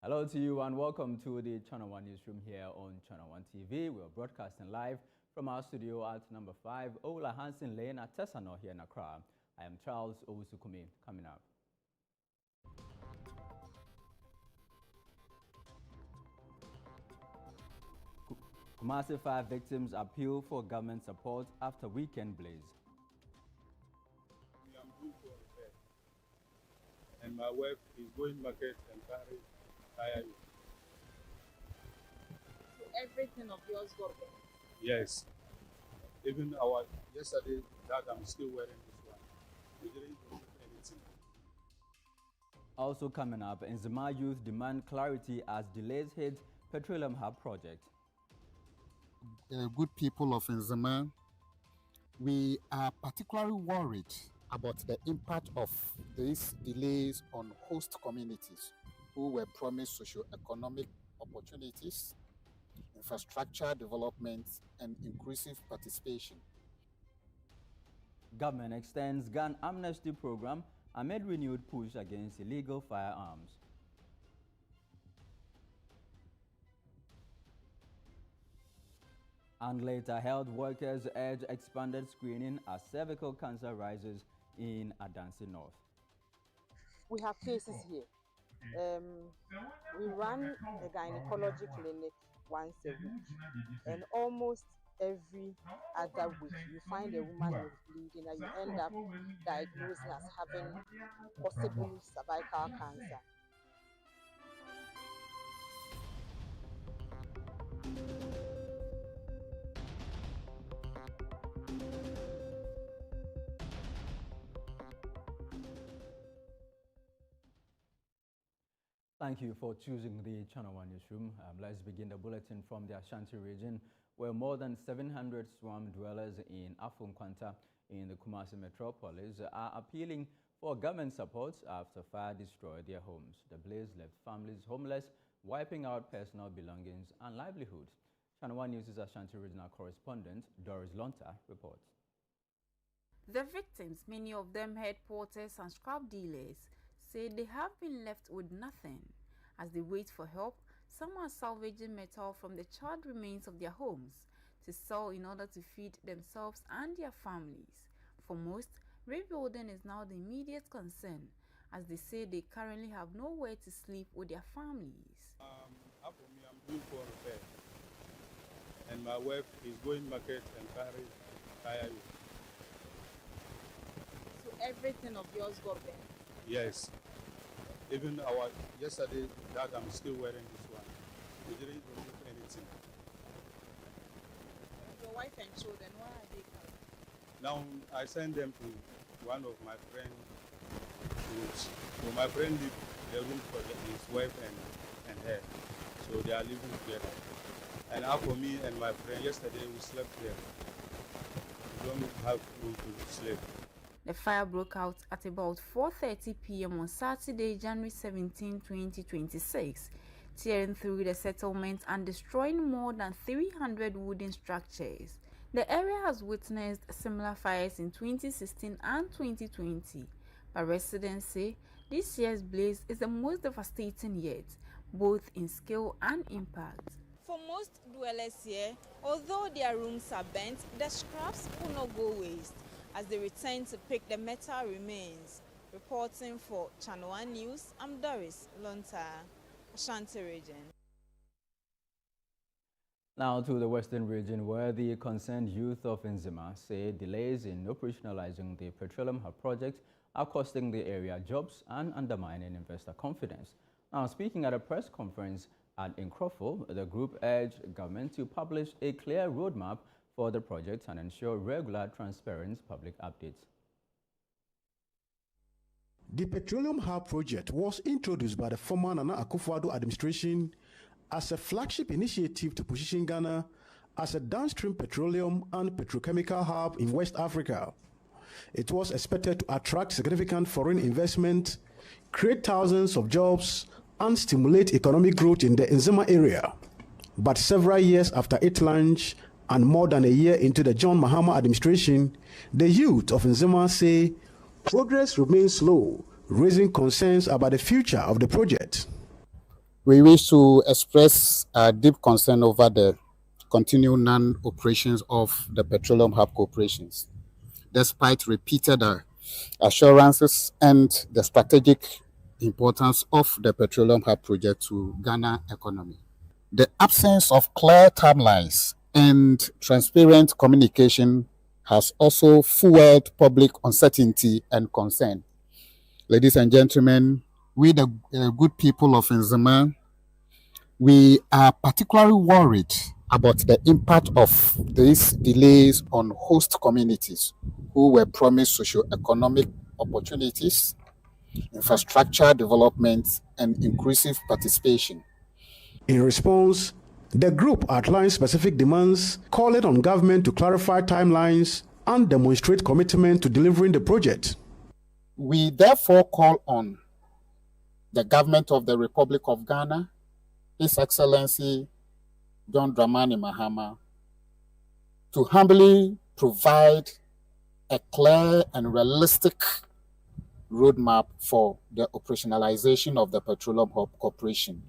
Hello to you and welcome to the Channel 1 Newsroom here on Channel 1 TV. We're broadcasting live from our studio at number 5, Ola Hansen Lane at Tesano here in Accra. I am Charles Owusukumi. Coming up. Kumasi 5 victims appeal for government support after weekend blaze. I'm due for repair, and my wife is going market and carry tire. So everything of yours got there? Yes. Even our yesterday that I'm still wearing this one. We didn't do anything. Also coming up, Nzema youth demand clarity as delays hit Petroleum Hub project. Good people of Nzema, we are particularly worried about the impact of these delays on host communities who were promised socio-economic opportunities, infrastructure development, and inclusive participation. Government extends gun amnesty program amid renewed push against illegal firearms. And later, health workers urge expanded screening as cervical cancer rises in Adansi North. We have cases here. We run a gynecology clinic once a week, and almost every other week you find a woman with bleeding and you end up diagnosing as having possible cervical cancer. Thank you for choosing the Channel 1 Newsroom. Let's begin the bulletin from the Ashanti region, where more than 700 slum dwellers in Afunkwanta in the Kumasi metropolis are appealing for government support after fire destroyed their homes. The blaze left families homeless, wiping out personal belongings and livelihoods. Channel 1 News' Ashanti regional correspondent Doris Lonta reports. The victims, many of them head porters and scrap dealers, say they have been left with nothing. As they wait for help, some are salvaging metal from the charred remains of their homes to sell in order to feed themselves and their families. For most, rebuilding is now the immediate concern, as they say they currently have nowhere to sleep with their families. For me, I'm due for repair, and my wife is going market and carry tire. So everything of yours got there? Yes. Even our yesterday that I'm still wearing this one. We didn't remove anything. Your wife and children, why are they coming? Now I send them to one of my friends. So my friend leave the room for his wife and her. So they are living together. And for me and my friend, yesterday we slept there. We don't have room to sleep. The fire broke out at about 4:30 p.m. on Saturday, January 17, 2026, tearing through the settlement and destroying more than 300 wooden structures. The area has witnessed similar fires in 2016 and 2020, but residents say this year's blaze is the most devastating yet, both in scale and impact. For most dwellers here, although their rooms are burnt, the scraps will not go waste as they return to pick the metal remains. Reporting for Channel 1 News, I'm Doris Lonta, Ashanti region. Now to the Western region, where the concerned youth of Nzema say delays in operationalizing the Petroleum Hub project are costing the area jobs and undermining investor confidence. Now, speaking at a press conference at Nkrofo, the group urged government to publish a clear roadmap for the project and ensure regular, transparent public updates. The Petroleum Hub project was introduced by the former Nana Akufo-Addo administration as a flagship initiative to position Ghana as a downstream petroleum and petrochemical hub in West Africa. It was expected to attract significant foreign investment, create thousands of jobs, and stimulate economic growth in the Nzema area. But several years after its launch, and more than a year into the John Mahama administration, the youth of Nzema say progress remains slow, raising concerns about the future of the project. We wish to express our deep concern over the continued non-operations of the Petroleum Hub corporations, despite repeated assurances and the strategic importance of the Petroleum Hub project to Ghana economy. The absence of clear timelines and transparent communication has also fueled public uncertainty and concern. Ladies and gentlemen, we the good people of Nzema, we are particularly worried about the impact of these delays on host communities who were promised socio-economic opportunities, infrastructure development, and inclusive participation. In response, the group outlined specific demands, calling on government to clarify timelines and demonstrate commitment to delivering the project. We therefore call on the government of the Republic of Ghana, His Excellency John Dramani Mahama, to humbly provide a clear and realistic roadmap for the operationalization of the Petroleum Hub Corporation.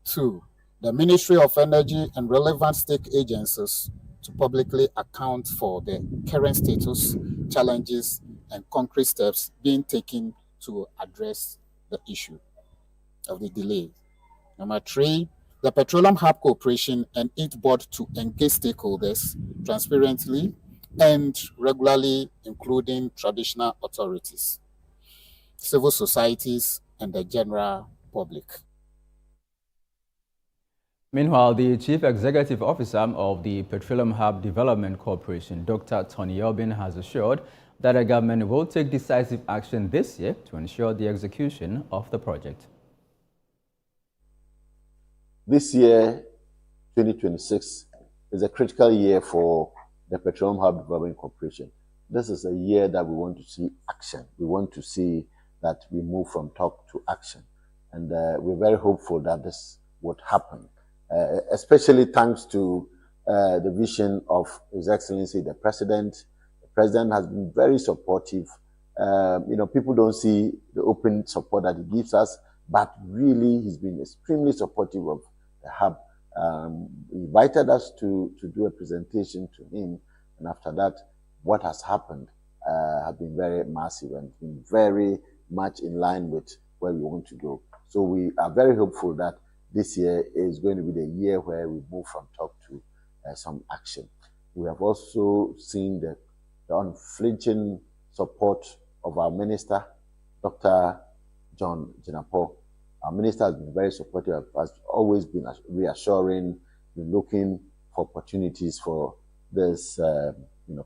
2, the Ministry of Energy and relevant stake agencies to publicly account for the current status, challenges, and concrete steps being taken to address the issue of the delay. Number 3, the Petroleum Hub Corporation and its board to engage stakeholders transparently and regularly, including traditional authorities, civil societies, and the general public. Meanwhile, the Chief Executive Officer of the Petroleum Hub Development Corporation, Dr. Tony Yobin, has assured that the government will take decisive action this year to ensure the execution of the project. This year, 2026, is a critical year for the Petroleum Hub Development Corporation. This is a year that we want to see action. We want to see that we move from talk to action. And we're very hopeful that this would happen, especially thanks to the vision of His Excellency, the President. The President has been very supportive. People don't see the open support that he gives us, but really he's been extremely supportive of the hub. He invited us to do a presentation to him, and after that, what has happened has been very massive and been very much in line with where we want to go. So we are very hopeful that this year is going to be the year where we move from talk to some action. We have also seen the unflinching support of our minister, Dr. John Jinapo. Our minister has been very supportive, has always been reassuring, been looking for opportunities for this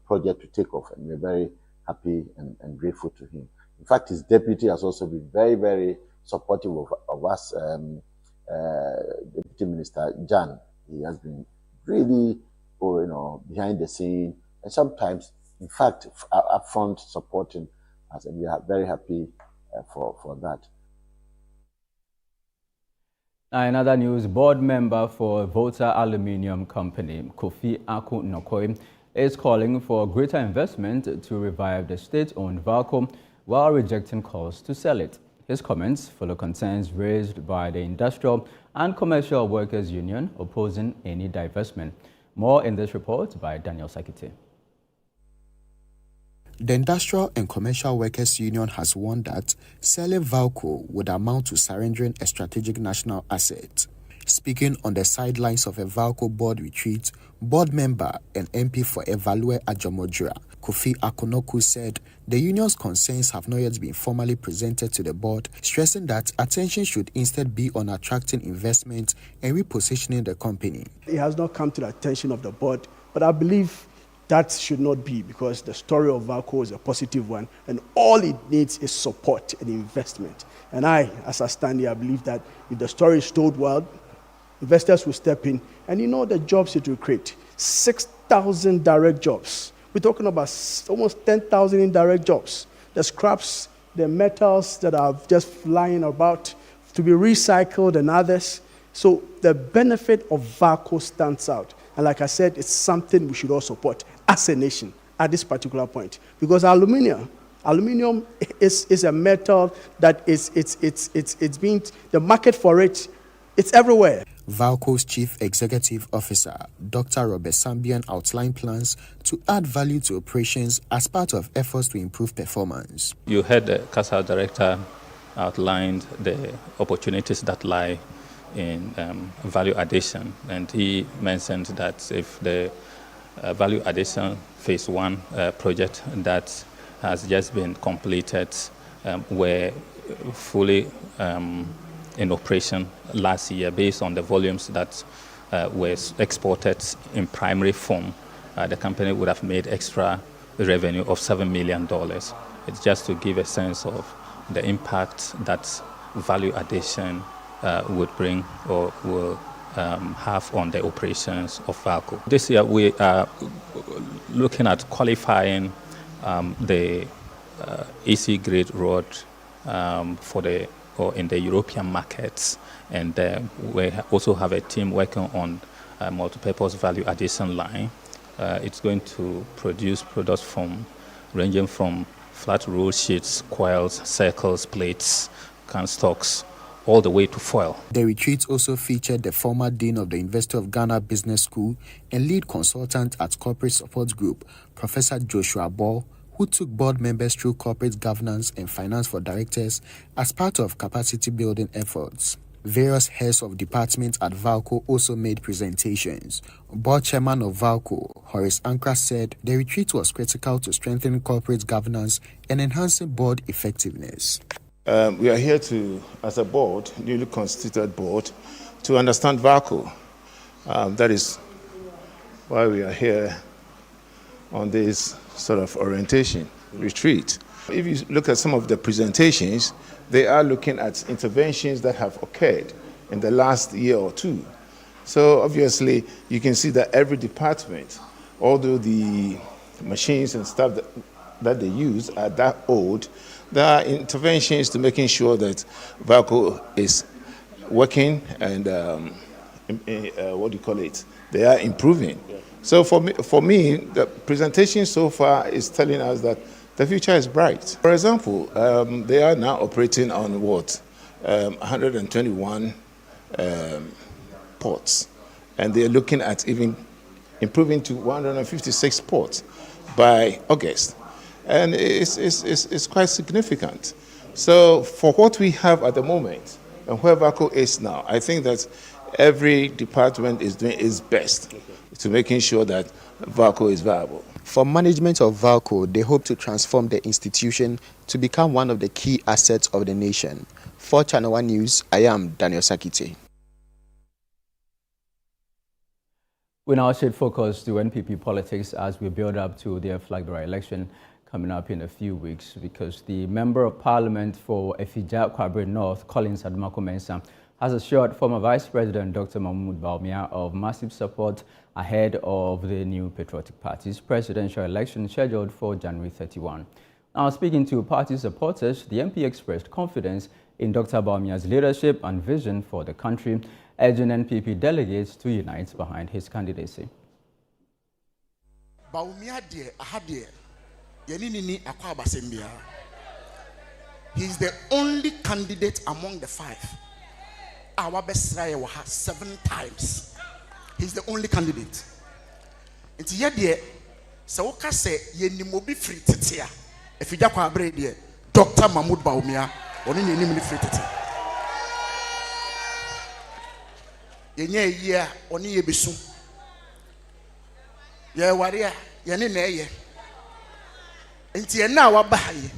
project to take off, and we're very happy and grateful to him. In fact, his deputy has also been very, very supportive of us. Deputy Minister Jan, he has been really, behind the scene, and sometimes, in fact, up front supporting us, and we are very happy for that. Now, in other news, board member for Volta Aluminium Company, Kofi Aku-Nokoi, is calling for greater investment to revive the state-owned Valco while rejecting calls to sell it. His comments follow concerns raised by the Industrial and Commercial Workers Union opposing any divestment. More in this report by Daniel Sakite. The Industrial and Commercial Workers Union has warned that selling Valco would amount to surrendering a strategic national asset. Speaking on the sidelines of a Valco board retreat, board member and MP for Evalue Ajomodra, Kofi Aku-Nokoi, said the union's concerns have not yet been formally presented to the board, stressing that attention should instead be on attracting investment and repositioning the company. It has not come to the attention of the board, but I believe that should not be, because the story of Valco is a positive one, and all it needs is support and investment. And I, as I stand here, I believe that if the story is told well, investors will step in, and the jobs it will create. 6,000 direct jobs. We're talking about almost 10,000 indirect jobs. The scraps, the metals that are just flying about to be recycled and others. So the benefit of Valco stands out. And like I said, it's something we should all support as a nation at this particular point. Because aluminium Aluminium is a metal that it's being, the market for it, it's everywhere. Valco's Chief Executive Officer, Dr. Robert Sambian, outlined plans to add value to operations as part of efforts to improve performance. You heard the CASA director outlined the opportunities that lie in value addition, and he mentioned that if the value addition phase 1 project that has just been completed were fully in operation last year based on the volumes that were exported in primary form, the company would have made extra revenue of $7 million. It's just to give a sense of the impact that value addition would bring or will have on the operations of Valco. This year we are looking at qualifying the AC grade rod in the European markets, and we also have a team working on a multi-purpose value addition line. It's going to produce products ranging from flat roll sheets, coils, circles, plates, can stocks, all the way to foil. The retreat also featured the former dean of the University of Ghana Business School and lead consultant at Corporate Support Group, Professor Joshua Ball, who took board members through corporate governance and finance for directors as part of capacity building efforts. Various heads of departments at Valco also made presentations. Board chairman of Valco, Horace Ankra, said the retreat was critical to strengthening corporate governance and enhancing board effectiveness. We are here as a board, newly constituted board, to understand Valco. That is why we are here on this sort of orientation retreat. If you look at some of the presentations, they are looking at interventions that have occurred in the last year or two. So obviously, you can see that every department, although the machines and stuff that they use are that old, there are interventions to making sure that Valco is working and they are improving. So for me, the presentation so far is telling us that the future is bright. For example, they are now operating on 121 ports, and they are looking at even improving to 156 ports by August, and it's quite significant. So for what we have at the moment and where Valco is now, I think that every department is doing its best to making sure that Valco is viable. For management of Valco, they hope to transform the institution to become one of the key assets of the nation. For Channel 1 News, I am Daniel Sakite. We now shift focus to NPP politics as we build up to their flag bearer election coming up in a few weeks, because the Member of Parliament for Efija Kwabre North, Collins Adamako Mensah, has assured former Vice President Dr. Mahmoud Bawumia of massive support ahead of the new Patriotic Party's presidential election scheduled for January 31. Now, speaking to party supporters, the MP expressed confidence in Dr. Bawumia's leadership and vision for the country, urging NPP delegates to unite behind his candidacy. He's the only candidate among the 5. Our best 7 times. He's the only candidate. And yet, so what say ye ni mobi free titia. If you just Kwabre Dr. Mahmoud Bawumia, oni ni free titia. Ye ye oni ye bisu. Ye waria ye ni na ye. Nti ye na wa ba ye.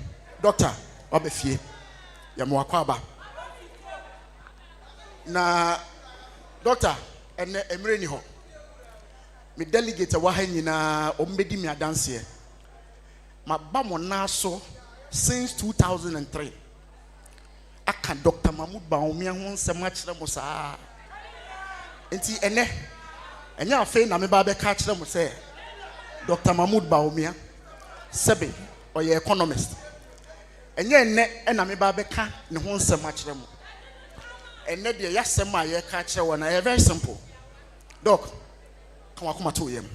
Doctor, obefie. Ye mo akwaba. Na doctor ene emre ni ho me delegate wa ha nyina ombedi mi adanse ma ba mo na so since 2003 aka Dr. Mahmoud Bawumia ho nsem a kire mo saa enti ene enya afi na me ba be ka kire mo se Dr. Mahmoud Bawumia sebe oye economist enye ene na me ba be ka ne ho nsem a kire mo. And then the yasema ye catch one very simple. Doc, come to him.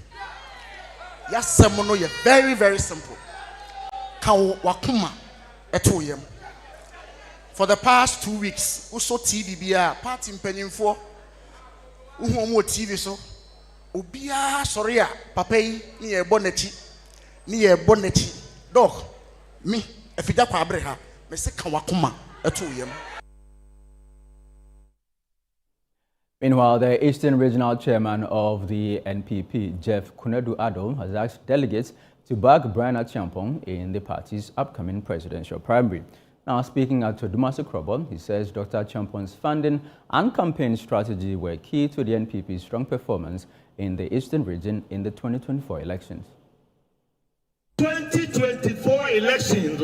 Yasema no ye very, very simple. Kawo wakuma eto yem. For the past 2 weeks, also TV bia party mpanimfo uhu omo TV so obia sorry a papa yi ni ye bonechi dog me efija kwa abre ha me se ka wakoma eto yem. Meanwhile, the Eastern Regional Chairman of the NPP, Jeff Kunedu-Addo, has asked delegates to back Brian Achiampong in the party's upcoming presidential primary. Now, speaking at Todumasi Krobo, he says Dr. Achiampong's funding and campaign strategy were key to the NPP's strong performance in the Eastern region in the 2024 elections. 2024 elections,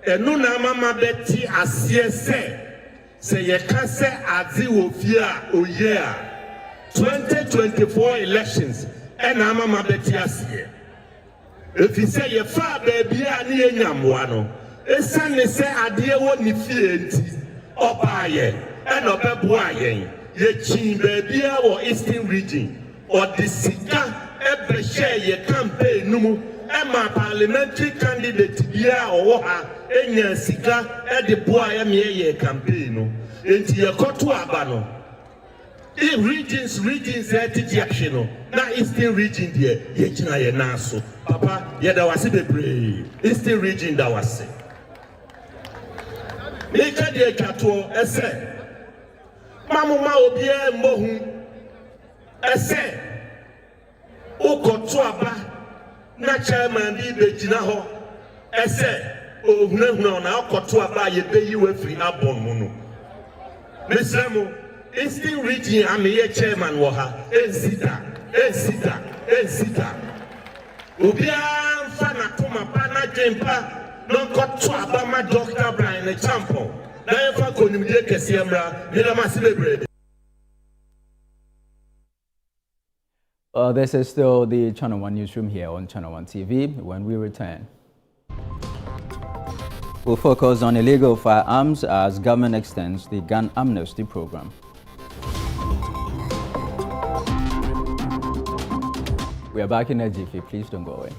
enuna mama beti asiese. Say ye can say Aziwofia Oya 2024 elections and Mama Betias. If you say ye far baby ani enyamwano, esane say adie woni fienti obaye and obeboaye ye chin baby wo Eastern region or the sika ebe share ye campaign numu Emma parliamentary candidate bia or ha enya sika e de boa me ye campaign enti ye koto abano e regions action no na Eastern region there ye gina ye na so papa ye da wase bebre Eastern region da wase me ka de kato ese mamuma obi e mbohu ese ukoto aba na chairman bi begina ho ese ohunahuna na akoto aba ye beyi we free abon mu no mesremo Eastern region ameye chairman wo ha ensita obia mfa na toma pa na dwempa no koto aba ma Dr. Brian Achiampong na yefa konimde kese emra me da mase bebre. This is still the Channel 1 newsroom here on Channel 1 TV. When we return, we'll focus on illegal firearms as government extends the gun amnesty program. We are back in a jiffy. Please don't go away.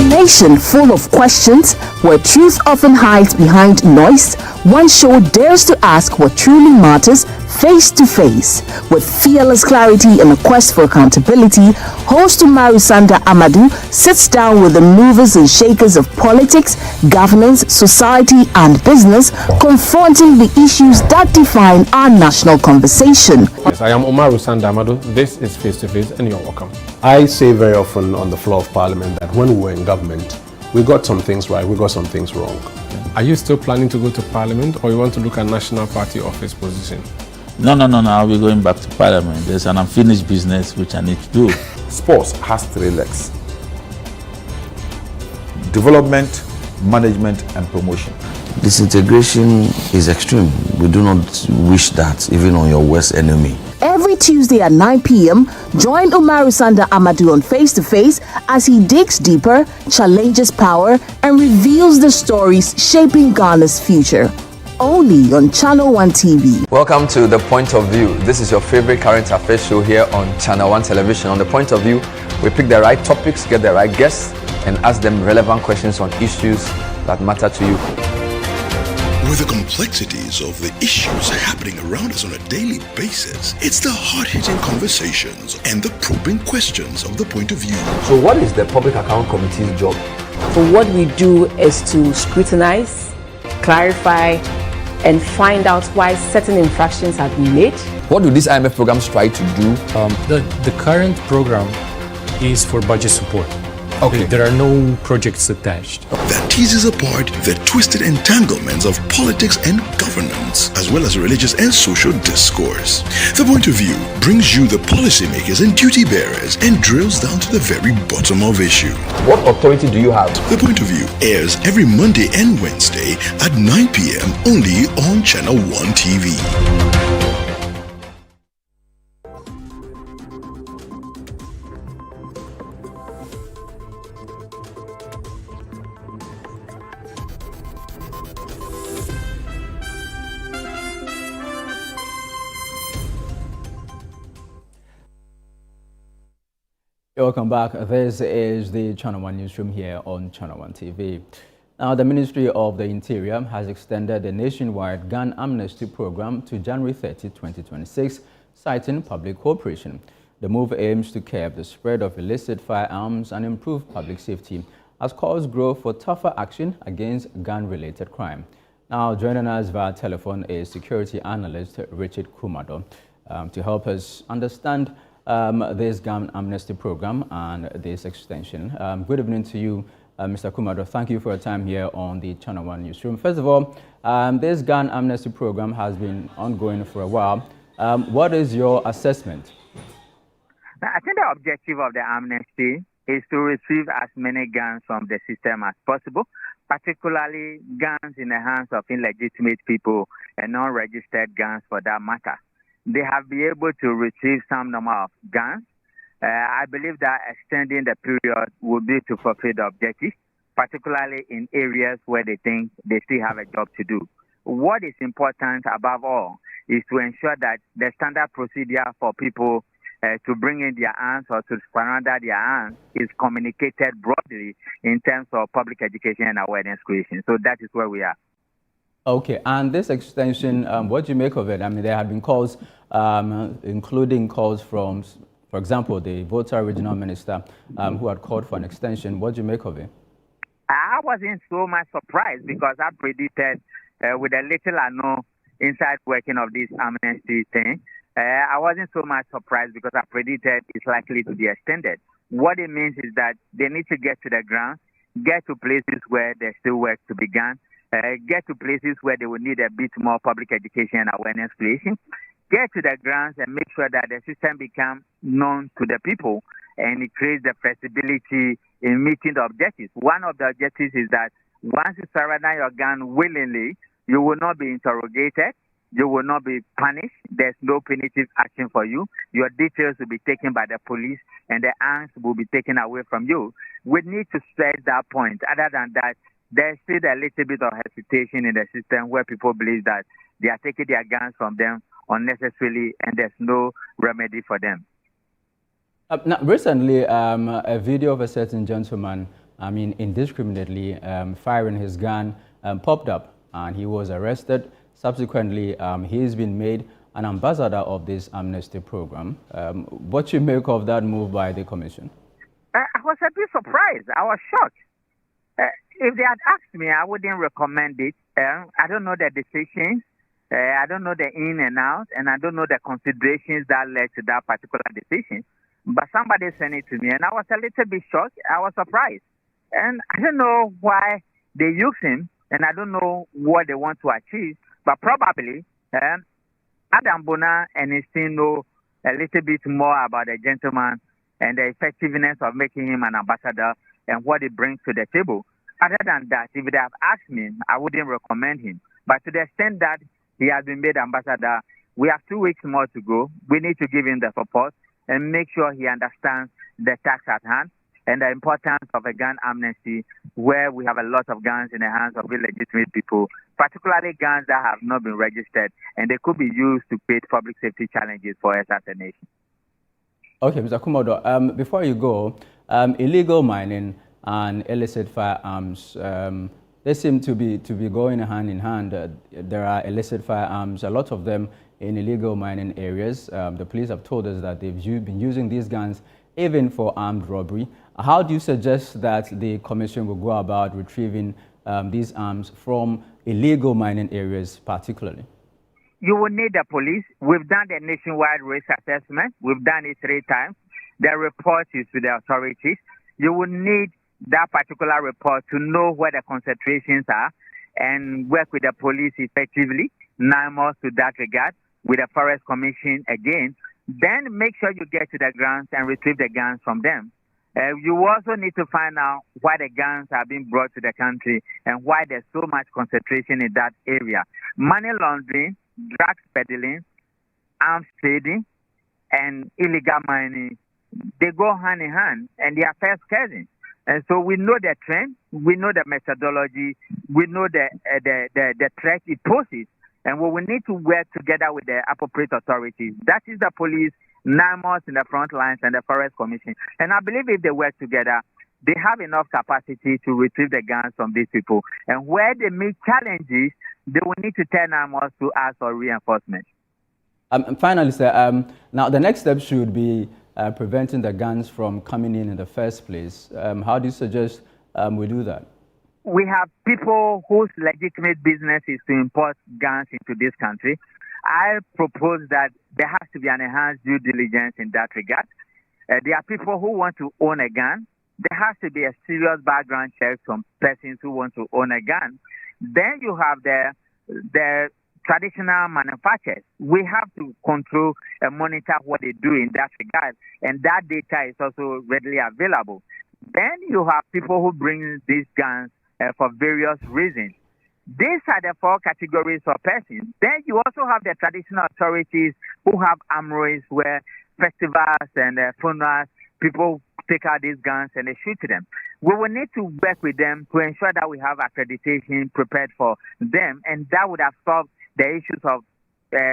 Nation full of questions, where truth often hides behind noise, one show dares to ask what truly matters face to face. With fearless clarity and a quest for accountability, host Umaru Sanda Amadou sits down with the movers and shakers of politics, governance, society and business, confronting the issues that define our national conversation. Yes, I am Umaru Sanda Amadou. This is Face to Face and you're welcome. I say very often on the floor of Parliament that when we were in government, we got some things right, we got some things wrong. Are you still planning to go to Parliament, or you want to look at National Party office position? No, I'll be going back to Parliament. There's an unfinished business which I need to do. Sports has 3 legs: development, management and promotion. Disintegration is extreme. We do not wish that even on your worst enemy. Every Tuesday at 9 p.m., join Umaru Sanda Amadou on Face to Face as he digs deeper, challenges power, and reveals the stories shaping Ghana's future. Only on Channel 1 TV. Welcome to The Point of View. This is your favorite current affairs show here on Channel 1 Television. On The Point of View, we pick the right topics, get the right guests, and ask them relevant questions on issues that matter to you. With the complexities of the issues happening around us on a daily basis, it's the hard-hitting conversations and the probing questions of The Point of View. So what is the Public Account Committee's job? So what we do is to scrutinize, clarify, and find out why certain infractions have been made. What do these IMF programs try to do? The current program is for budget support. Okay. There are no projects attached. That teases apart the twisted entanglements of politics and governance, as well as religious and social discourse. The Point of View brings you the policymakers and duty bearers and drills down to the very bottom of issues. What authority do you have? The Point of View airs every Monday and Wednesday at 9 p.m. only on Channel 1 TV. Welcome back. This is the Channel 1 Newsroom here on Channel 1 TV. Now, the Ministry of the Interior has extended the nationwide gun amnesty program to January 30, 2026, citing public cooperation. The move aims to curb the spread of illicit firearms and improve public safety as calls grow for tougher action against gun-related crime. Now, joining us via telephone is security analyst Richard Kumado to help us understand this gun amnesty program and this extension. Good evening to you, Mr. Kumado. Thank you for your time here on the Channel 1 Newsroom. First of all, this gun amnesty program has been ongoing for a while. What is your assessment? I think the objective of the amnesty is to retrieve as many guns from the system as possible, particularly guns in the hands of illegitimate people and non-registered guns for that matter. They have been able to retrieve some number of guns. I believe that extending the period will be to fulfill the objective, particularly in areas where they think they still have a job to do. What is important above all is to ensure that the standard procedure for people to bring in their arms or to surrender their arms is communicated broadly in terms of public education and awareness creation. So that is where we are. Okay, and this extension, what do you make of it? I mean, there have been calls, including calls from, for example, the Volta regional minister who had called for an extension. What do you make of it? I wasn't so much surprised because I predicted with a little I know inside working of this amnesty thing, I wasn't so much surprised because I predicted it's likely to be extended. What it means is that they need to get to the ground, get to places where there's still work to be done, get to places where they will need a bit more public education and awareness creation, get to the grounds and make sure that the system becomes known to the people and it creates the flexibility in meeting the objectives. One of the objectives is that once you surrender your gun willingly, you will not be interrogated, you will not be punished, there's no punitive action for you, your details will be taken by the police and the arms will be taken away from you. We need to stress that point. Other than that, there's still a little bit of hesitation in the system where people believe that they are taking their guns from them unnecessarily and there's no remedy for them. Now, recently, a video of a certain gentleman, indiscriminately firing his gun popped up and he was arrested. Subsequently, he's been made an ambassador of this amnesty program. What do you make of that move by the commission? I was a bit surprised. I was shocked. If they had asked me, I wouldn't recommend it. I don't know the decisions. I don't know the in and out, and I don't know the considerations that led to that particular decision. But somebody sent it to me, and I was a little bit shocked. I was surprised. And I don't know why they use him, and I don't know what they want to achieve. But probably, Adam Bona and his team know a little bit more about the gentleman and the effectiveness of making him an ambassador and what it brings to the table. Other than that, if they have asked me, I wouldn't recommend him. But to the extent that he has been made ambassador, we have 2 weeks more to go. We need to give him the support and make sure he understands the task at hand and the importance of a gun amnesty where we have a lot of guns in the hands of illegitimate people, particularly guns that have not been registered, and they could be used to create public safety challenges for assassination. Okay, Mr. Kumado, before you go, illegal mining and illicit firearms, they seem to be going hand in hand. There are illicit firearms, a lot of them in illegal mining areas. The police have told us that they've been using these guns even for armed robbery. How do you suggest that the commission will go about retrieving these arms from illegal mining areas particularly? You will need the police. We've done the nationwide risk assessment. We've done it 3 times. The report is with the authorities. You will need that particular report to know where the concentrations are and work with the police effectively, NIMOS to that regard, with the Forest Commission again. Then make sure you get to the grounds and retrieve the guns from them. You also need to find out why the guns are being brought to the country and why there's so much concentration in that area. Money laundering, drugs peddling, arms trading, and illegal mining, they go hand in hand and they are first cousins. And so we know the trend, we know the methodology, we know the threat it poses, and we will need to work together with the appropriate authorities. That is the police NAMOS in the front lines, and the Forest Commission. And I believe if they work together, they have enough capacity to retrieve the guns from these people. And where they meet challenges, they will need to tell NAMOS to ask for reinforcement. And finally, sir, now the next step should be preventing the guns from coming in the first place. How do you suggest we do that? We have people whose legitimate business is to import guns into this country. I propose that there has to be an enhanced due diligence in that regard. There are people who want to own a gun. There has to be a serious background check from persons who want to own a gun. Then you have the traditional manufacturers. We have to control and monitor what they do in that regard, and that data is also readily available. Then you have people who bring these guns for various reasons. These are the four categories of persons. Then you also have the traditional authorities who have armories where festivals and funerals, people take out these guns and they shoot them. We will need to work with them to ensure that we have accreditation prepared for them, and that would have solved the issues of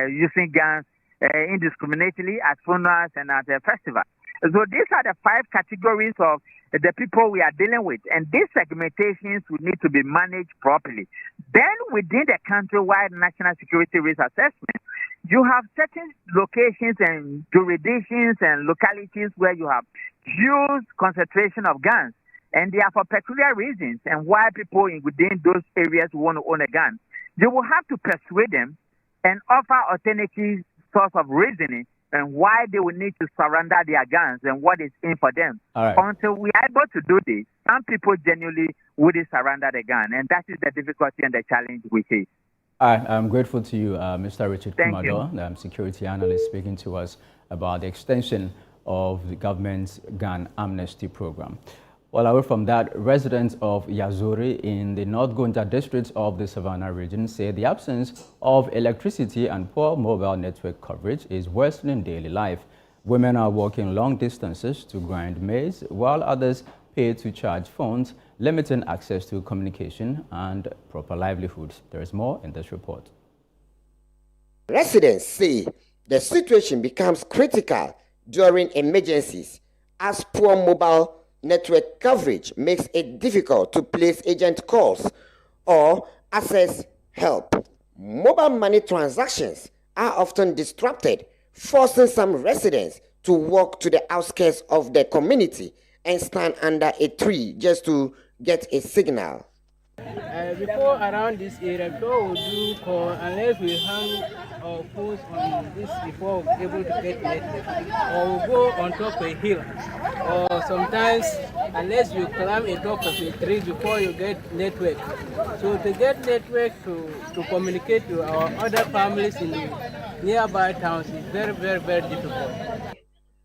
using guns indiscriminately at funerals and at festivals. So these are the five categories of the people we are dealing with, and these segmentations would need to be managed properly. Then within the countrywide national security risk assessment, you have certain locations and jurisdictions and localities where you have huge concentration of guns, and they are for peculiar reasons, and why people within those areas want to own a gun. You will have to persuade them and offer alternative source of reasoning and why they will need to surrender their guns and what is in for them. Until we are able to do this, some people genuinely wouldn't surrender the gun, and that is the difficulty and the challenge we face. I'm grateful to you, Mr. Richard Kumado, the security analyst, speaking to us about the extension of the government's gun amnesty program. Well, away from that, residents of Yazuri in the North Gonja district of the Savannah region say the absence of electricity and poor mobile network coverage is worsening daily life. Women are walking long distances to grind maize, while others pay to charge phones, limiting access to communication and proper livelihoods. There is more in this report. Residents say the situation becomes critical during emergencies as poor mobile network coverage makes it difficult to place agent calls or access help. Mobile money transactions are often disrupted, forcing some residents to walk to the outskirts of the community and stand under a tree just to get a signal. Before around this area, people will do call unless we hang our phones on this before we're able to get network. Or we'll go on top of a hill. Or sometimes, unless you climb a top of a tree before you get network. So to get network to communicate to our other families in the nearby towns is very, very, very difficult.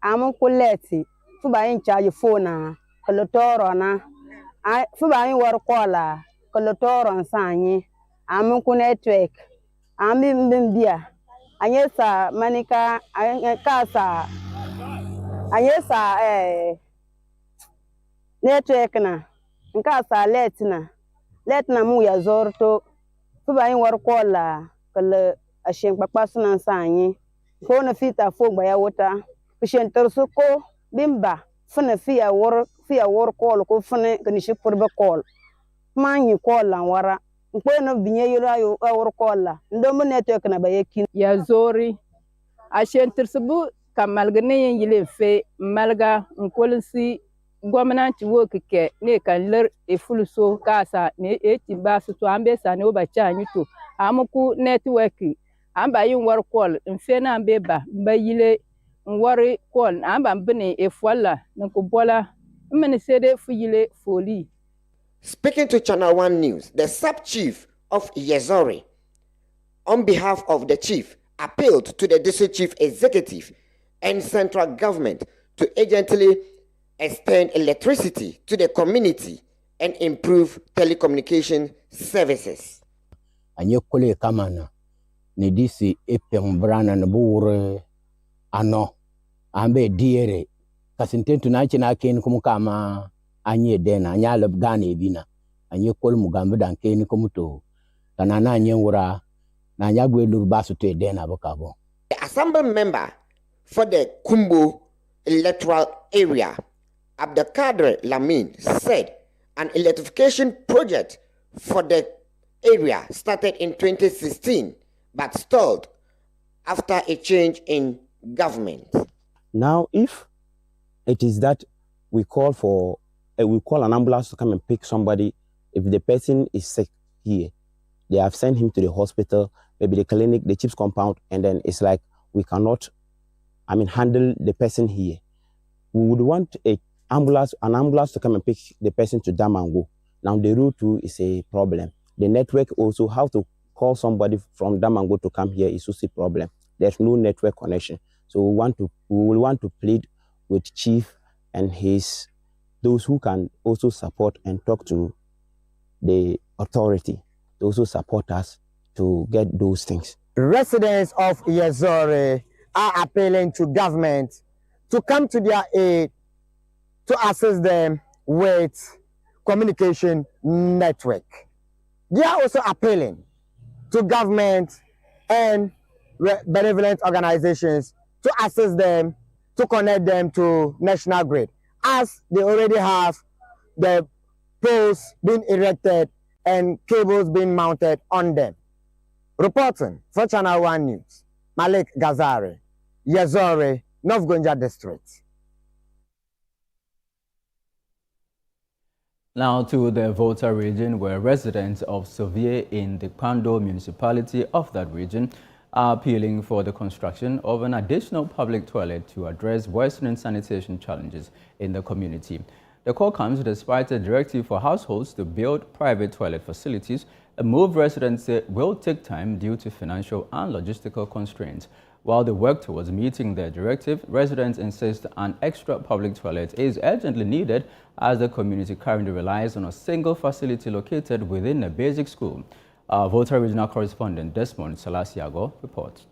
I'm a collective. Fuba in charge phone, Colotoro, Fuba in work caller. Kolotoro Sani, Amunku network, Bimbia, Ayesa Manica, Ayesa, network na, Nkasa letna muya zorto, Fuba in work caller, Kole a shank person Sani, Kona fita folk by a water, Pishan Tersuko, Bimba, Funa Fia work call, go funny, Ganiship for the call. Man you call and wara. Mpeno binye yura yo call. Ndomo network na bayekin. Yazori. Ashentersubu kamalgane yile fe malga nkolisi gwamnati woke ke ne kan ler e fuluso kasa ne eti basu to ambe sa ne obacha nyuto amuku network amba yin war call mfe na ambe ba mbayile nwari call amba mbene e fola nkubola mmene sede fuyile foli. Speaking to Channel 1 News, the sub-chief of Yazori, on behalf of the chief, appealed to the district chief executive and central government to urgently extend electricity to the community and improve telecommunication services. Anyokole kamana ni disi epembrana na bure ano ambe diere kasintentu na china ken kumukama anye dena anya leb Ghana bina anye kol mugambe dan ken komuto kanana anye wura na anya gwe lurbasu to dena bokabo. The assembly member for the Kumbu electoral area. Abdelkader Lamin said an electrification project for the area started in 2016 but stalled after a change in government. Now, if it is that we call an ambulance to come and pick somebody, if the person is sick here, they have sent him to the hospital, maybe the clinic, the CHIPS compound, and then it's like we cannot, handle the person here. We would want an ambulance to come and pick the person to Damango. Now the route too is a problem. The network also, how to call somebody from Damango to come here is also a problem. There's no network connection. So we will want to plead with Chief and those who can also support and talk to the authority, to also support us to get those things. Residents of Yazore are appealing to government to come to their aid to assist them with communication network. They are also appealing to government and benevolent organizations to assist them to connect them to national grid, as they already have the poles being erected and cables being mounted on them. Reporting for Channel 1 News, Malik Gazari, Yazore, North Gonja District. Now to the Volta region, where residents of Sevier in the Pando municipality of that region are appealing for the construction of an additional public toilet to address worsening sanitation challenges in the community. The call comes despite a directive for households to build private toilet facilities, a move residents say will take time due to financial and logistical constraints. While they work towards meeting their directive, residents insist an extra public toilet is urgently needed as the community currently relies on a single facility located within a basic school. Our Volta regional correspondent Desmond Salasiago reports.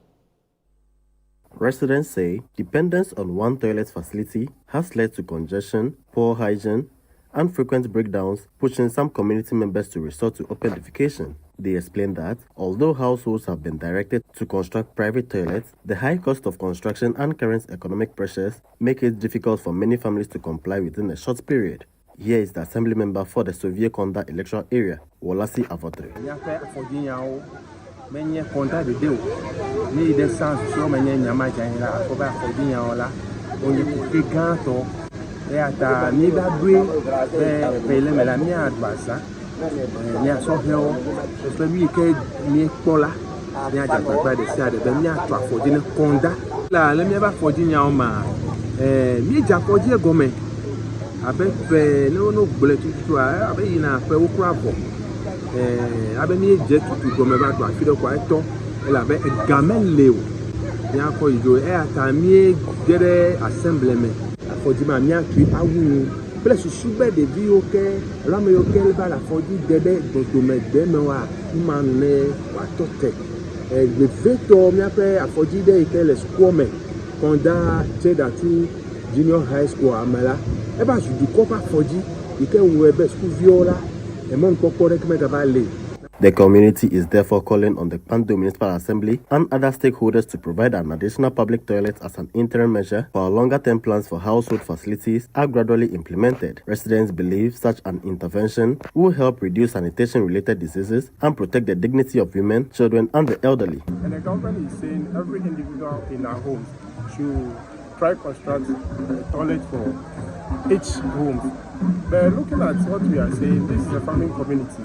Residents say dependence on one toilet facility has led to congestion, poor hygiene, and frequent breakdowns, pushing some community members to resort to open defecation. They explain that, although households have been directed to construct private toilets, the high cost of construction and current economic pressures make it difficult for many families to comply within a short period. Here is the assembly member for the Soviet Konda electoral area, Wolasi Avotre. no bullet to abe ina pe ukrapo abe mi je tutu go me ba to afido kwa eto ela be gamen lewo ya ko ijo ata mi gere assemblement afodi ma mi atu awu plus sube de bi oke la me oke ba la fodi debe do me de me wa ma ne wa tote le veto mi ape afodi de ike le squome konda cheda tu junior high school amala. The community is therefore calling on the Pando Municipal Assembly and other stakeholders to provide an additional public toilet as an interim measure while longer-term plans for household facilities are gradually implemented. Residents believe such an intervention will help reduce sanitation-related diseases and protect the dignity of women, children, and the elderly. And the government is saying every individual in our homes should try construct a toilet for each home. But looking at what we are saying, this is a farming community.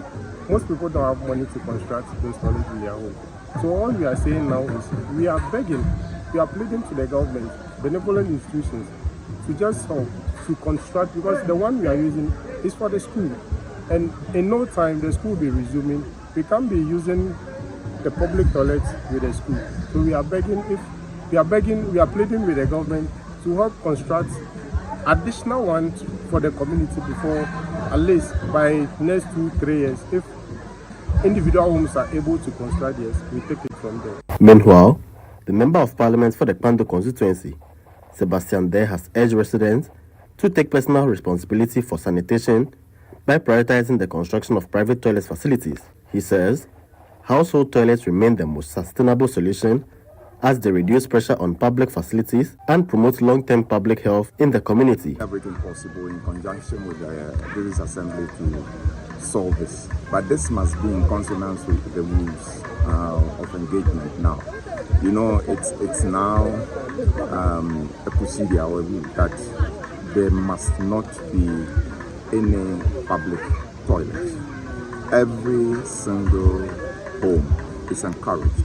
Most people don't have money to construct those toilets in their home. So all we are saying now is we are begging, we are pleading to the government, benevolent institutions, to just help to construct, because the one we are using is for the school. And in no time, the school will be resuming. We can't be using the public toilets with the school. So we are begging, we are pleading with the government to help construct additional ones for the community before, at least by next 2-3 years. If individual homes are able to construct, yes, we take it from there. Meanwhile, the Member of Parliament for the Pando constituency, Sebastian Day, has urged residents to take personal responsibility for sanitation by prioritizing the construction of private toilet facilities. He says household toilets remain the most sustainable solution as they reduce pressure on public facilities and promote long-term public health in the community. Everything possible in conjunction with the Business Assembly to solve this. But this must be in consonance with the rules of engagement now. You know, it's now a procedure or a rule that there must not be any public toilets. Every single home is encouraged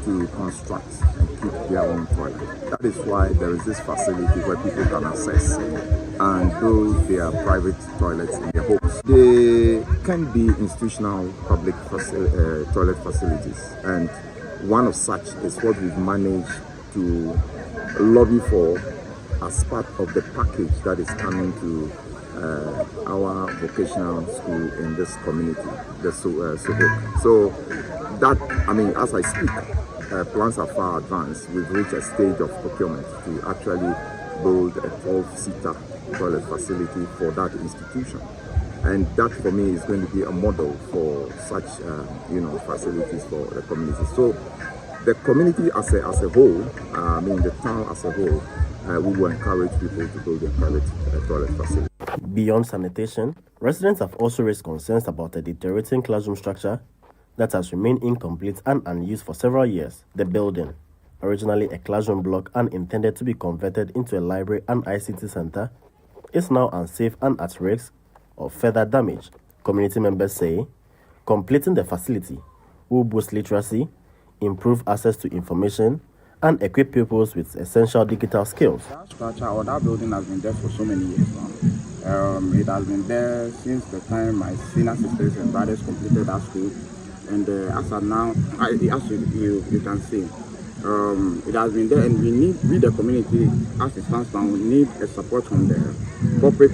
to construct and keep their own toilet. That is why there is this facility where people can access and build their private toilets in their homes. They can be institutional public toilet facilities, and one of such is what we've managed to lobby for as part of the package that is coming to our vocational school in this community, the Cervical. So that, I mean, as I speak, plans are far advanced. We've reached a stage of procurement to actually build a 12-seater toilet facility for that institution. And that for me is going to be a model for such facilities for the community. So the community as a whole, I mean the town as a whole, we will encourage people to build their private toilet facility. Beyond sanitation, residents have also raised concerns about a deteriorating classroom structure that has remained incomplete and unused for several years. The building, originally a classroom block and intended to be converted into a library and ICT center, is now unsafe and at risk of further damage. Community members say completing the facility will boost literacy, improve access to information, and equip pupils with essential digital skills. That structure or that building has been there for so many years now. It has been there since the time my senior sisters and brothers completed that school. And as of now, as you can see, it has been there, and we the community, as it stands now, we need a support from the corporate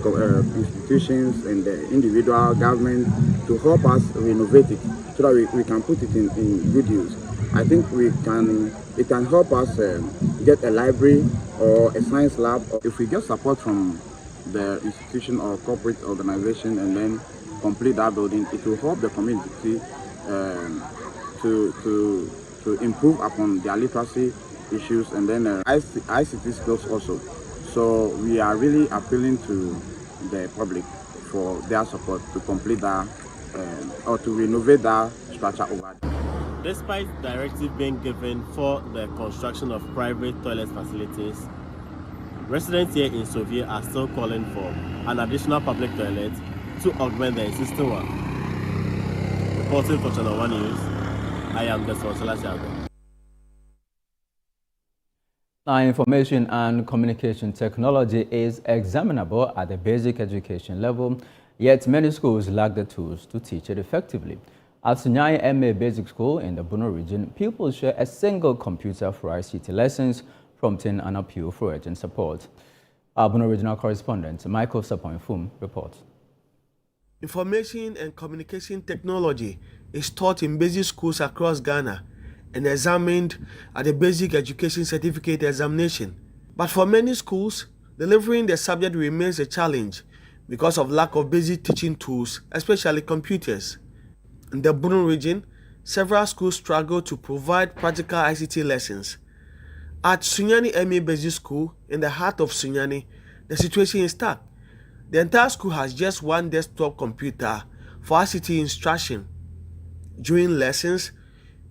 institutions and the individual government to help us renovate it so that we can put it in good use. I think it can help us get a library or a science lab. If we get support from the institution or corporate organization and then complete that building, it will help the community to improve upon their literacy issues and then ICT skills also. So we are really appealing to the public for their support to complete that or to renovate that structure over there. Despite directive being given for the construction of private toilet facilities, residents here in Sovia are still calling for an additional public toilet to augment the existing one. Reporting for Channel 1 News, I am Desmond Salasiago. Now, information and communication technology is examinable at the basic education level, yet many schools lack the tools to teach it effectively. At Sunyani MA Basic School in the Bono region, pupils share a single computer for ICT lessons, prompting an appeal for urgent support. Our Bono regional correspondent, Michael Sapoinfum, reports. Information and communication technology is taught in basic schools across Ghana and examined at the Basic Education Certificate examination. But for many schools, delivering the subject remains a challenge because of lack of basic teaching tools, especially computers. In the Bono region, several schools struggle to provide practical ICT lessons. At Sunyani MA Basic School, in the heart of Sunyani, the situation is stark. The entire school has just one desktop computer for ICT instruction. During lessons,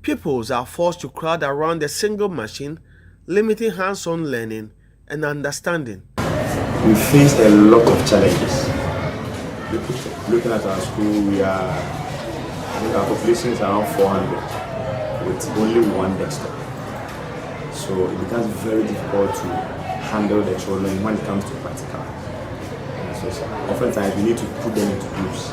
pupils are forced to crowd around a single machine, limiting hands-on learning and understanding. We face a lot of challenges. Looking at our school, our population is around 400 with only one desktop. So it becomes very difficult to handle the children when it comes to practical. So oftentimes we need to put them into groups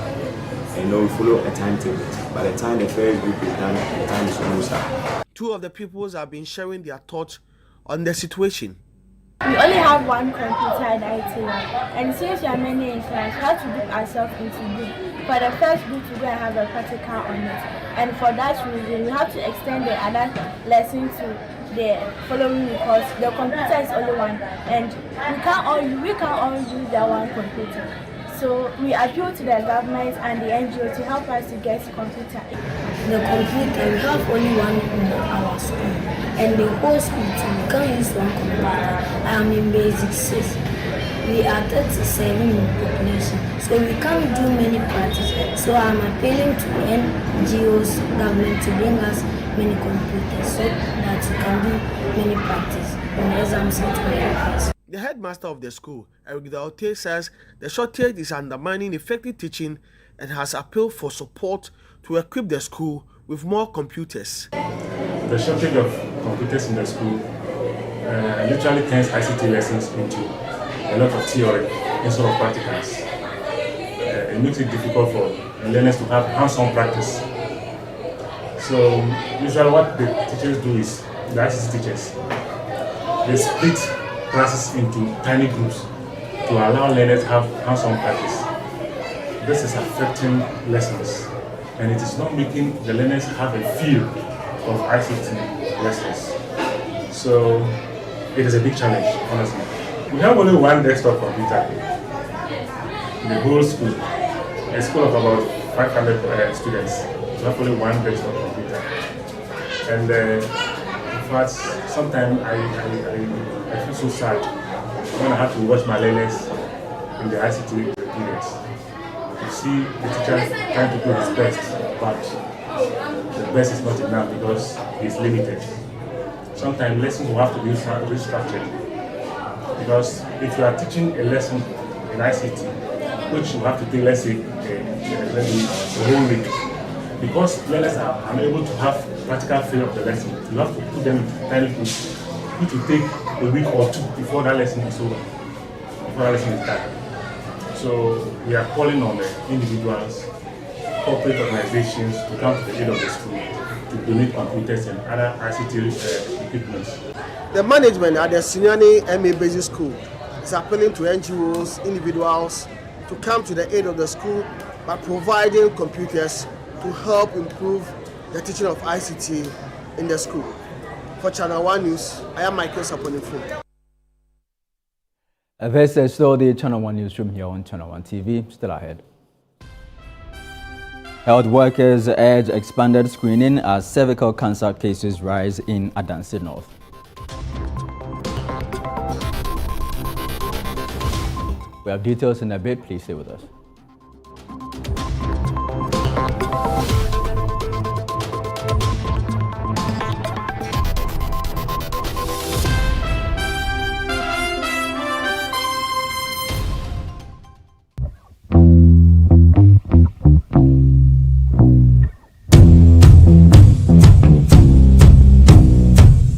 and we follow a timetable. By the time the first group is done, the time is almost up. Two of the pupils have been sharing their thoughts on the situation. We only have one computer in IT lab, and since we are many in class, we have to group ourselves into groups. For the first group, we're going to have a practical on it, and for that reason, we have to extend the other lesson to the following because the computer is only one, and we can't all use that one computer. So we appeal to the government and the NGO to help us to get computer. The computer, we have only one our school. And the whole school too, we can't use one computer. I am in basic 6. We are 37 in population, so we can't do many practices. So I'm appealing to NGOs, government to bring us many computers so that we can do many practice in exams and The headmaster of the school, Eric Daute, says the shortage is undermining effective teaching and has appealed for support to equip the school with more computers. The shortage of computers in the school literally turns ICT lessons into a lot of theory instead of practicals. It makes it difficult for learners to have hands-on practice. So usually what the teachers do is, the ICT teachers, they split classes into tiny groups to allow learners to have hands-on practice. This is affecting lessons, and it is not making the learners have a feel of ICT lessons. So it is a big challenge, honestly. We have only one desktop computer in the whole school. A school of about 500 students. We have only one desktop computer. And in fact, sometimes I feel so sad when I have to watch my learners in the ICT periods. You see the teacher trying to do his best, but the best is not enough because he's limited. Sometimes lessons will have to be restructured. Because if you are teaching a lesson in ICT, which you have to take, let's say, a whole week, because learners are unable to have practical feel of the lesson, you have to put them in tiny groups. It will take a week or two before that lesson is over, before that lesson is done. So we are calling on the individuals, corporate organizations to come to the aid of the school to donate computers and other ICT equipment. The management at the Sinyani MA Basic School is appealing to NGOs, individuals to come to the aid of the school by providing computers to help improve the teaching of ICT in the school. For Channel 1 News, I am Michael Saponifo. This is still the Channel 1 Newsroom here on Channel 1 TV. Still ahead. Health workers urge expanded screening as cervical cancer cases rise in Adansi North. We have details in a bit. Please stay with us.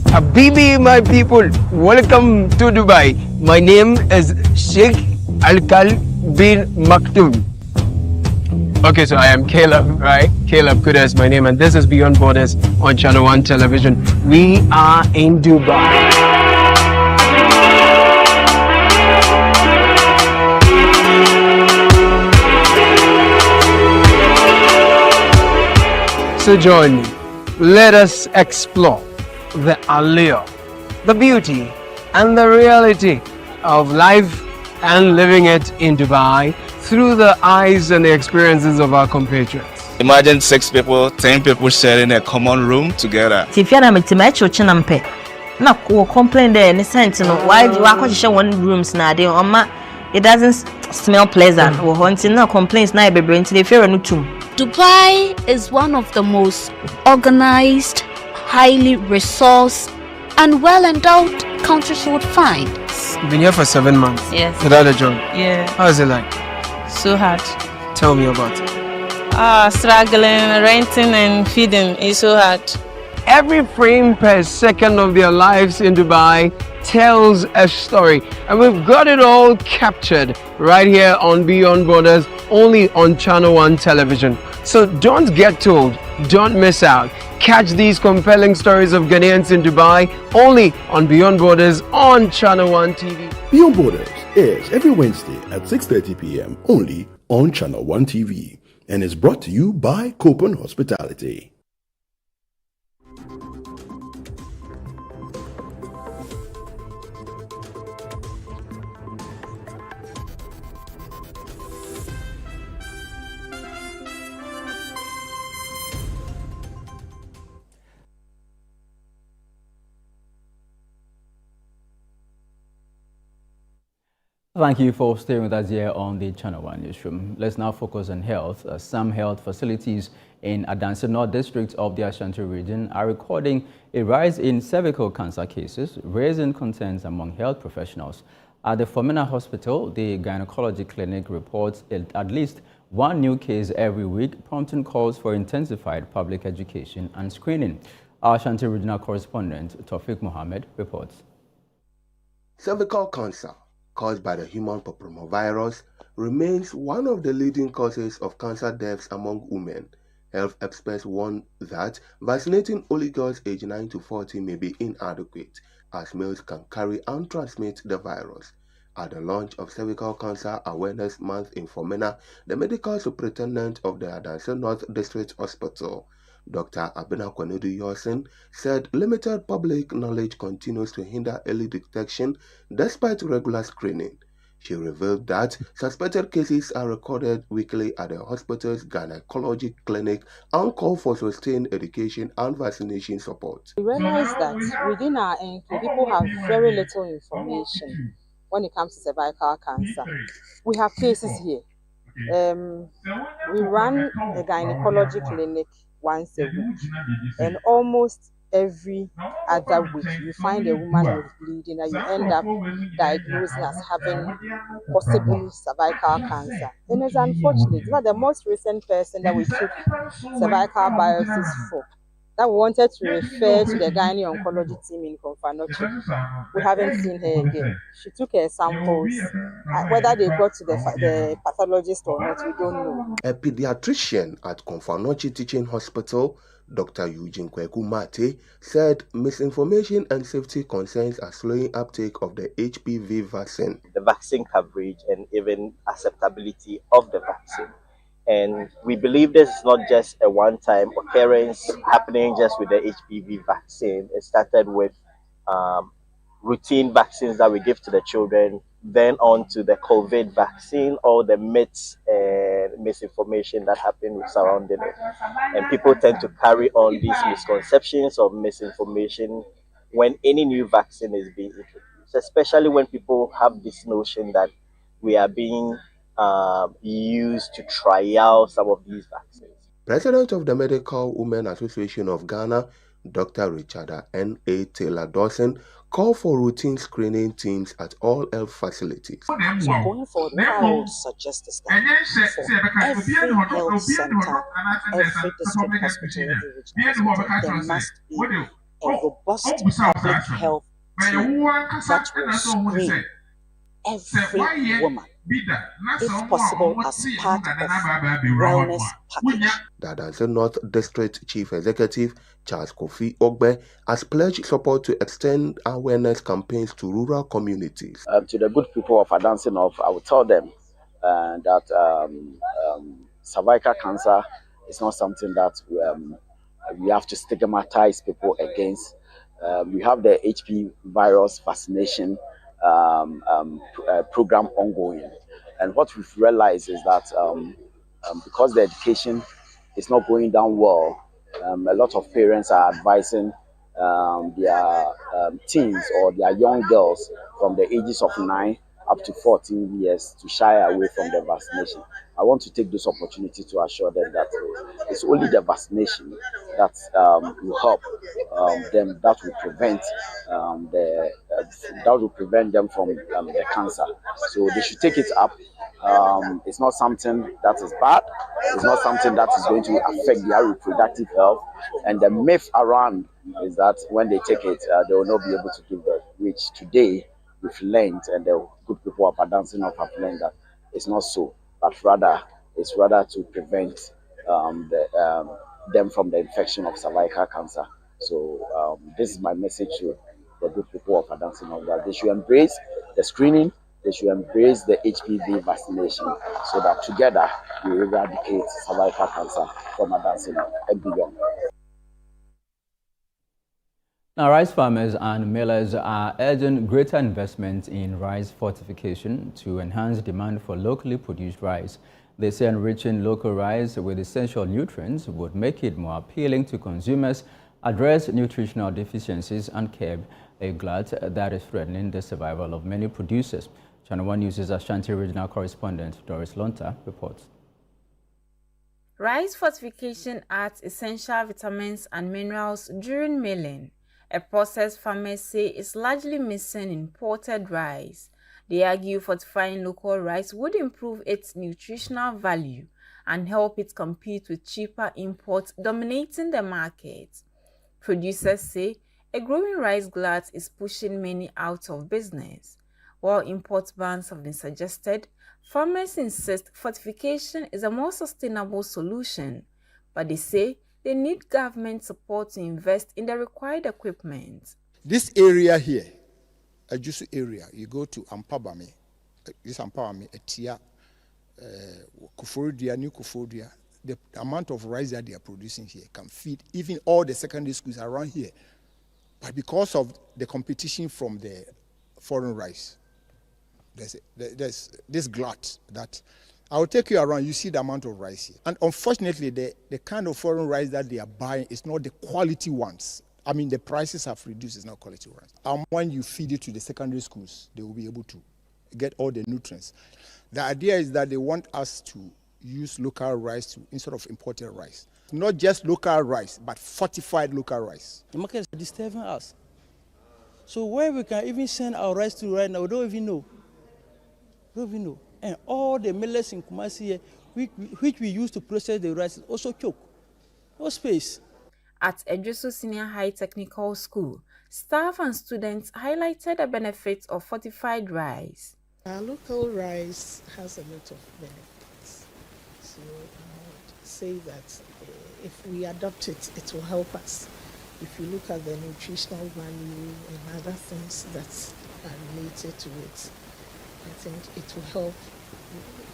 Habibi, my people, welcome to Dubai. My name is Sheikh Alkal bin Maktoum. Okay, so I am Caleb, right? Caleb Kuda is my name, and this is Beyond Borders on Channel 1 Television. We are in Dubai. So join me. Let us explore the allure, the beauty, and the reality of life and living it in Dubai through the eyes and the experiences of our compatriots. Imagine 6 people, 10 people sharing a common room together. If you're not chinampe, na complain there any sense no why you are share one rooms na dey it doesn't smell pleasant or hunting no complaints na be into the fear no tum. Dubai is one of the most organized, highly resourced, and well-endowed countries you would find. You've been here for 7 months. Yes. Without a job. Yeah. How is it like? So hard. Tell me about it. Struggling, renting and feeding is so hard. Every frame per second of their lives in Dubai tells a story, and we've got it all captured right here on Beyond Borders, only on Channel 1 Television. So don't get told, don't miss out. Catch these compelling stories of Ghanaians in Dubai only on Beyond Borders on Channel 1 TV. Beyond Borders airs every Wednesday at 6:30 p.m. only on Channel 1 TV and is brought to you by Copen Hospitality. Thank you for staying with us here on the Channel 1 Newsroom. Let's now focus on health. Some health facilities in Adansi North District of the Ashanti region are recording a rise in cervical cancer cases, raising concerns among health professionals. At the Formina Hospital, the gynecology clinic reports at least one new case every week, prompting calls for intensified public education and screening. Our Ashanti regional correspondent, Tawfiq Mohammed, reports. Cervical cancer, caused by the human papillomavirus, remains one of the leading causes of cancer deaths among women. Health experts warn that vaccinating only girls aged 9 to 40 may be inadequate, as males can carry and transmit the virus. At the launch of Cervical Cancer Awareness Month in Formina, the medical superintendent of the Adansi North District Hospital, Dr. Abena Kwanedu Yosin, said limited public knowledge continues to hinder early detection despite regular screening. She revealed that suspected cases are recorded weekly at the hospital's gynecology clinic and call for sustained education and vaccination support. We realize that within our NQ, people have very little information when it comes to cervical cancer. We have cases here. We run a gynecology clinic once a week, and almost every other week you find a woman with bleeding and you end up diagnosing as having possibly cervical cancer. And it's unfortunate. It's the most recent person that we took cervical biopsies for, that we wanted to refer to the gynae oncology team in Konfanochi. We haven't seen her again. She took her samples. Whether they got to the pathologist or not, we don't know. A pediatrician at Konfanochi Teaching Hospital, Dr. Eugene Kweku Mate, said misinformation and safety concerns are slowing uptake of the HPV vaccine. The vaccine coverage and even acceptability of the vaccine. And we believe this is not just a one-time occurrence happening just with the HPV vaccine. It started with routine vaccines that we give to the children, then on to the COVID vaccine, all the myths and misinformation that happened surrounding it. And people tend to carry on these misconceptions of misinformation when any new vaccine is being introduced, especially when people have this notion that we are being used to try out some of these vaccines. President of the Medical Women Association of Ghana, Dr. Richarda N.A. Taylor-Dawson, called for routine screening teams at all health facilities. So going forward, what I would suggest is that for every health center, every district hospital, every regional hospital, there must be a robust public health team that will screen every woman, if possible, as part of wellness package. The Adansi North District Chief Executive, Charles Kofi Ogbe, has pledged support to extend awareness campaigns to rural communities. To the good people of Adansi North, I will tell them that cervical cancer is not something that we have to stigmatize people against. We have the HPV virus vaccination program ongoing, and what we've realized is that because the education is not going down well, a lot of parents are advising their teens or their young girls from the ages of 9 up to 14 years to shy away from the vaccination. I want to take this opportunity to assure them that it's only the vaccination that will help them, that will prevent them from the cancer. So they should take it up. It's not something that is bad. It's not something that is going to affect their reproductive health. And the myth around is that when they take it, they will not be able to give birth, which today we've learned, and the good people of Adansi North have learned that it's not so, but it's rather to prevent them from the infection of cervical cancer. So this is my message to the good people of Adansi North, that they should embrace the screening, they should embrace the HPV vaccination, so that together we eradicate cervical cancer from Adansi North and beyond. Now, rice farmers and millers are urging greater investment in rice fortification to enhance demand for locally produced rice. They say enriching local rice with essential nutrients would make it more appealing to consumers, address nutritional deficiencies, and curb a glut that is threatening the survival of many producers. Channel 1 News' Ashanti regional correspondent Doris Lonta reports. Rice fortification adds essential vitamins and minerals during milling, a process farmers say is largely missing in imported rice. They argue fortifying local rice would improve its nutritional value and help it compete with cheaper imports dominating the market. Producers say a growing rice glut is pushing many out of business. While import bans have been suggested, farmers insist fortification is a more sustainable solution, but they say they need government support to invest in the required equipment. This area here, Ajusu area, you go to Ampabami, this Ampabami, Etia, Kufuria, New Kufuria, the amount of rice that they are producing here can feed even all the secondary schools around here. But because of the competition from the foreign rice, there's this glut that I'll take you around, you see the amount of rice here. And unfortunately, the kind of foreign rice that they are buying is not the quality ones. I mean, the prices have reduced, it's not quality rice. And when you feed it to the secondary schools, they will be able to get all the nutrients. The idea is that they want us to use local rice instead of imported rice. Not just local rice, but fortified local rice. The market is disturbing us. So where we can even send our rice to right now, we don't even know. And all the millets in Kumasi here, which we use to process the rice, also choke. No space. At Edresu Senior High Technical School, staff and students highlighted the benefits of fortified rice. Our local rice has a lot of benefits. So I would say that if we adopt it, it will help us. If you look at the nutritional value and other things that are related to it, I think it will help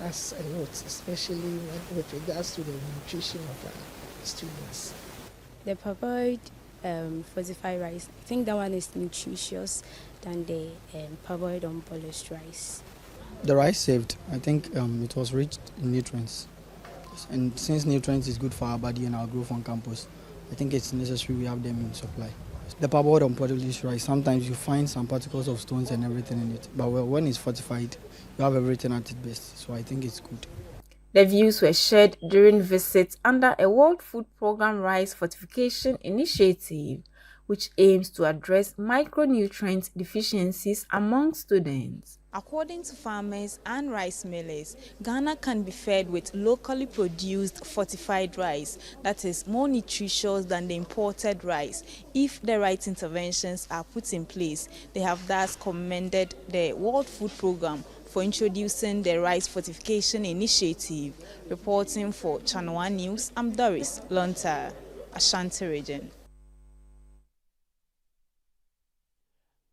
us a lot, especially with regards to the nutrition of our students. The parboiled fortified rice, I think that one is nutritious than the parboiled unpolished rice. The rice saved, I think it was rich in nutrients. And since nutrients is good for our body and our growth on campus, I think it's necessary we have them in supply. The parboiled unpolished rice, sometimes you find some particles of stones and everything in it. But when it's fortified, you have everything at its best. So I think it's good. The views were shared during visits under a World Food Programme Rice Fortification Initiative, which aims to address micronutrient deficiencies among students. According to farmers and rice millers, Ghana can be fed with locally produced fortified rice that is more nutritious than the imported rice if the right interventions are put in place. They have thus commended the World Food Programme for introducing the Rice Fortification Initiative. Reporting for Channel 1 News, I'm Doris Lonta, Ashanti Region.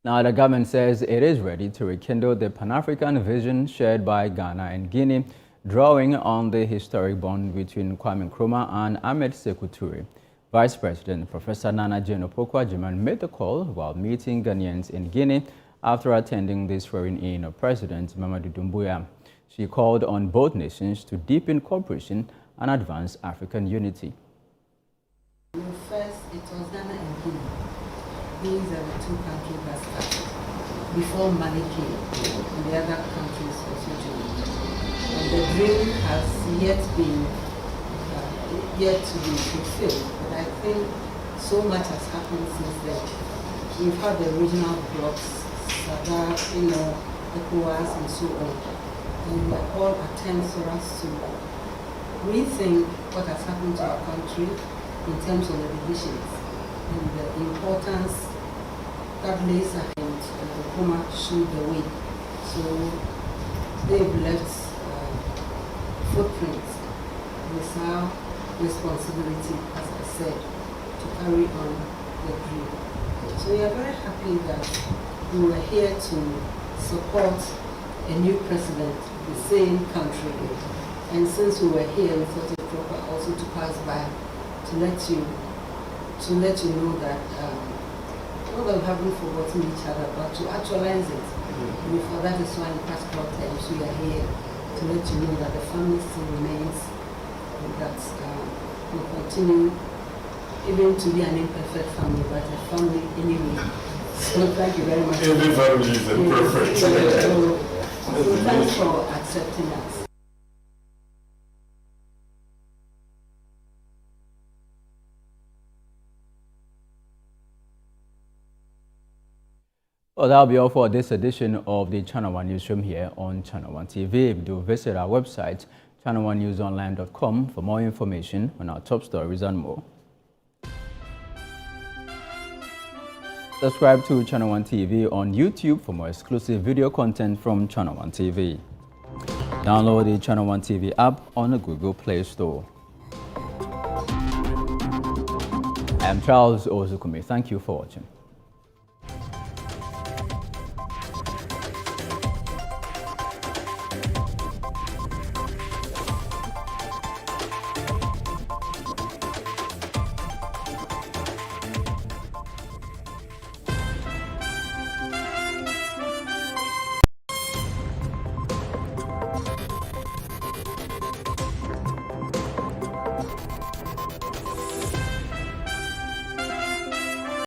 Now, the government says it is ready to rekindle the Pan-African vision shared by Ghana and Guinea, drawing on the historic bond between Kwame Nkrumah and Ahmed Sekou Toure. Vice President Professor Nana Jane Opoku-Agyeman made the call while meeting Ghanaians in Guinea after attending the swearing-in of President Mamadou Doumbouya. She called on both nations to deepen cooperation and advance African unity. First, it was Ghana and Guinea. These are the two countries that started before Mali came, and the other countries also joined. And the dream has yet to be fulfilled. But I think so much has happened since then. We've had the regional blocks, SADC, ECOWAS, and so on. And they're all attempts for us to rethink what has happened to our country in terms of the divisions and the importance that lays ahead. Nkrumah showed the way. So they've left footprints. It's our responsibility, as I said, to carry on the dream. So we are very happy that we were here to support a new president, the same country. And since we were here, we thought it proper also to pass by to let you know that not that we haven't forgotten each other, but to actualize it. And for that is why in practical terms we are here to let you know that the family still remains, and that we continue even to be an imperfect family, but a family anyway. So thank you very much. Every family is imperfect. So So thanks for accepting us. Well, that'll be all for this edition of the Channel One Newsroom here on Channel One TV. Do visit our website, channel1newsonline.com, for more information on our top stories and more. Subscribe to Channel One TV on YouTube for more exclusive video content from Channel One TV. Download the Channel One TV app on the Google Play Store. I'm Charles Ozukumi. Thank you for watching.